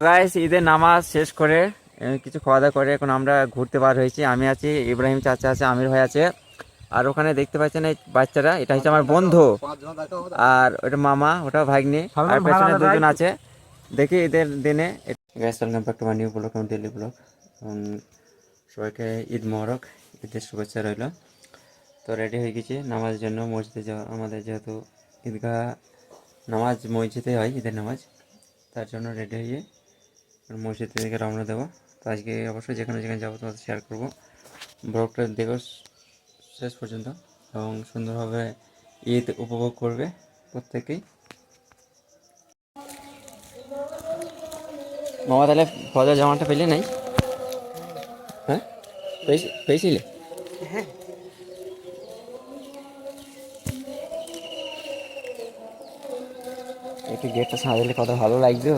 Guys ঈদের নামাজ শেষ করে কিছু খাওয়া দাওয়া করে এখন আমরা ঘুরতে বার হয়েছি। আমি আছি, ইব্রাহিম চাচা আছে, আমির ভাই আছে, আর ওখানে দেখতে পাচ্ছেন এই বাচ্চারা, এটা হচ্ছে আমার বন্ধু, আর ওটা মামা, ওটা ভাগ্নি, আর পেছনে দুজন আছে। দেখি ঈদের দিনে। Guys welcome back to my new blog, daily blog. সবাইকে ঈদ মোবারক, ঈদের শুভেচ্ছা রইল। তো রেডি হয়ে গেছি নামাজের জন্য, মসজিদে যাওয়া। আমাদের যেহেতু ঈদগাহ নামাজ মসজিদে হয়, ঈদের নামাজ, তার জন্য রেডি হয়ে মসজিদ থেকে রওনা দেবো। তো আজকে অবশ্যই যেখানে যেখানে যাবো তোমাদের শেয়ার করবো। ব্লগটা দেখো শেষ পর্যন্ত এবং সুন্দরভাবে ঈদ উপভোগ করবে প্রত্যেকেই। মামা তাহলে ফজর জামাটা পেলে নাই? হ্যাঁ পেয়েছিলে? হ্যাঁ। একটু গেটটা সাজালে কত ভালো লাগতো।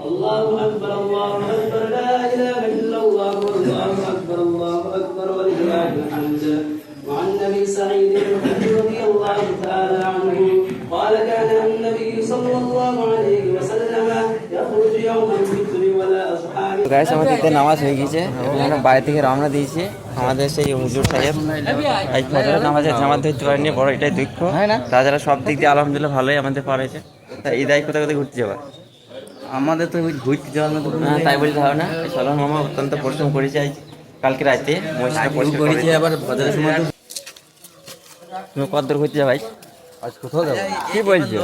الله أكبر الله أكبر لا إله إلا الله والله أكبر الله أكبر ولله الحمد. وعن أبي سعيد الخدري رضي الله تعالى عنه قال كان النبي صلى الله عليه وسلم يخرج يوم الفطر ولا أصحابه. গাইস আমাদের ঈদের নামাজ হয়ে গেছে, আমরা বাইরে থেকে রওনা দিয়েছি। আমাদের সেই হুজুর সাহেব আজ ফজরের নামাজে জামাত ধরতে পারেনি, বড় এটাই দুঃখ। তাছাড়া সব দিক দিয়ে আলহামদুলিল্লাহ ভালোই আমাদের পারেছে। তা ঈদাই কোথায় কোথায় ঘুরতে যাবা? আমাদের তো ঘুরতে যাওয়ার মতো তাই বলতে হবে না। সলমান মামা অত্যন্ত পরিশ্রম করেছে আজ কালকে রাতে, করেছে আবার বাজারের সময়। তুমি কত দূর ঘুরতে যাবে আজ? কোথাও যাবো? কি বলছো?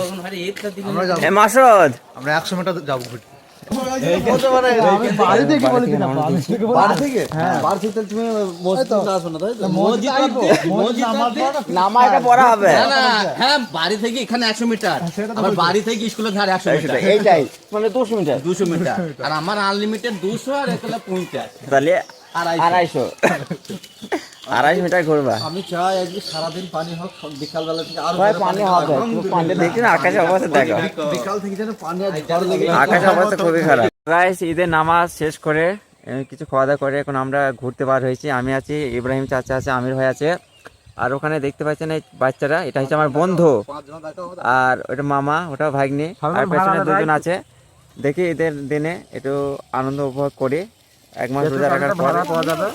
মাসুদ আমরা 100 মিটার যাবো ঘুরতে। বাড়ি থেকে এখানে 100 মিটার, আমার বাড়ি থেকে স্কুলের ধারে 100 মিটার, এইটাই মানে 200 মিটার। 200 মিটার আর আমার আনলিমিটেড 200 আর এগুলো 50, তাহলে 250 মিটার ঘুরবা। আমি চাই আজকে সারাদিন পানি হোক, বিকাল বেলা থেকে আরো পানি হবে। পানি দেখি না, আকাশের অবস্থা দেখো, বিকাল থেকে যেন পানি আর ঝড় লেগে আকাশের অবস্থা খুবই খারাপ। গাইস ঈদের নামাজ শেষ করে কিছু খাওয়া দাওয়া করে এখন আমরা ঘুরতে বার হয়েছি। আমি আছি, ইব্রাহিম চাচা আছে, আমির ভাই আছে, আর ওখানে দেখতে পাচ্ছেন এই বাচ্চারা, এটা হচ্ছে আমার বন্ধু, আর ওটা মামা, ওটা ভাগ্নি, আর পেছনে দুজন আছে। দেখি ঈদের দিনে একটু আনন্দ উপভোগ করি। 1 মাস রোজা রাখার পর পাওয়া যাবে।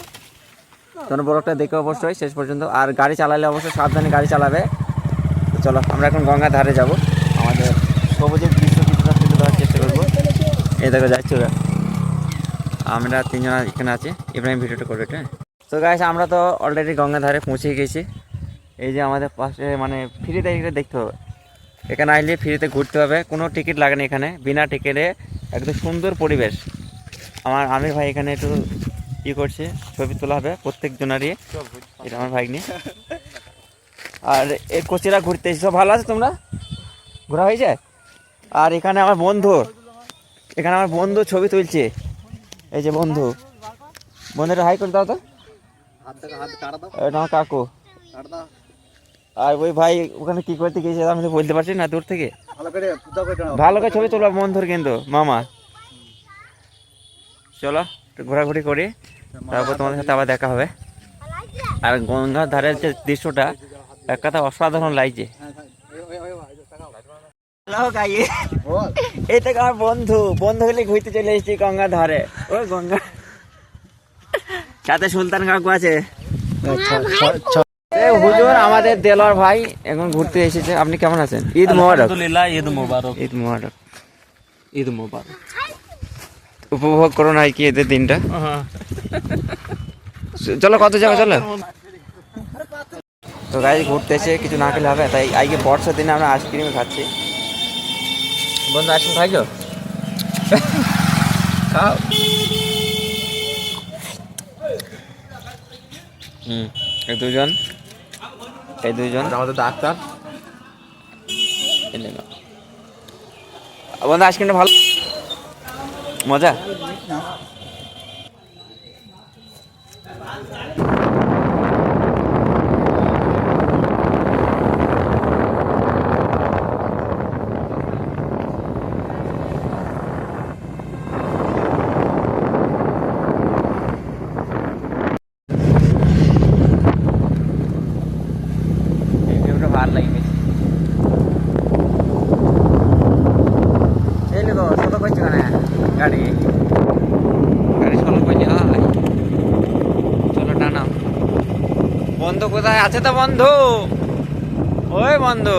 তোমরা ব্লগটা দেখে অবশ্যই শেষ পর্যন্ত, আর গাড়ি চালালে অবশ্যই সাবধানে গাড়ি চালাবে। তো চলো আমরা এখন গঙ্গার ধারে যাব, আমাদের সবুজের দৃশ্য কিছুটা তুলে দেওয়ার চেষ্টা করবো। এই দেখো যাচ্ছি ওরা, আমরা 3 জন এখানে আছি। ইব্রাহিম ভিডিওটা করবে এটা। তো গাইস আমরা তো অলরেডি গঙ্গার ধারে পৌঁছে গেছি। এই যে আমাদের পাশে মানে ফ্রিতে এখানে দেখতে হবে, এখানে আসলে ফ্রিতে ঘুরতে হবে, কোনো টিকিট লাগে না এখানে, বিনা টিকিটে একদম সুন্দর পরিবেশ। আমার আমির ভাই এখানে একটু ই করছে, ছবি তোলা হবে প্রত্যেক জনারই। এটা আমার ভাগ্নি, আর এই কোচিরা ঘুরতে এসে। সব ভালো আছে? তোমরা ঘোরা হয়েছে? আর এখানে আমার বন্ধু, ছবি তুলছে। এই যে বন্ধু, বন্ধুটা হাই করে দাও তো। এটা আমার কাকু। আর ওই ভাই ওখানে কি করতে গিয়েছে আমি তো বলতে পারছি না, দূর থেকে ভালো করে ছবি তুলবা বন্ধুর, কিন্তু মামা। চলো একটু ঘোরাঘুরি করি, তারপর তোমাদের সাথে আবার দেখা হবে। আর গঙ্গার ধারের যে দৃশ্যটা এক কথা অসাধারণ লাগছে। এই থেকে আমার বন্ধু হলে ঘুরতে চলে এসেছি গঙ্গার ধারে। ওই গঙ্গা সাথে সুলতান কাকু আছে। হুজুর আমাদের দেলোয়ার ভাই এখন ঘুরতে এসেছে। আপনি কেমন আছেন? ঈদ মোবারক। ঈদ মোবারক। ঈদ মোবারক। ঈদ মোবারক। উপভোগ করুন আর কি এদের দিনটা। চলো কত যাবে, চলো। তো গাড়ি ঘুরতে এসে কিছু না খেলে হবে, তাই আজকে বর্ষার দিনে আমরা আইসক্রিম খাচ্ছি। বন্ধু আইসক্রিম খাইছো? খাও। এই দুজন আমাদের ডাক্তার। বন্ধু আইসক্রিমটা ভালো, মজা। ভালো লাগে। গাড়ি গাড়ি চলো কই যায়, চলো টানা। বন্ধু কোথায় আছে তো বন্ধু? ওই বন্ধু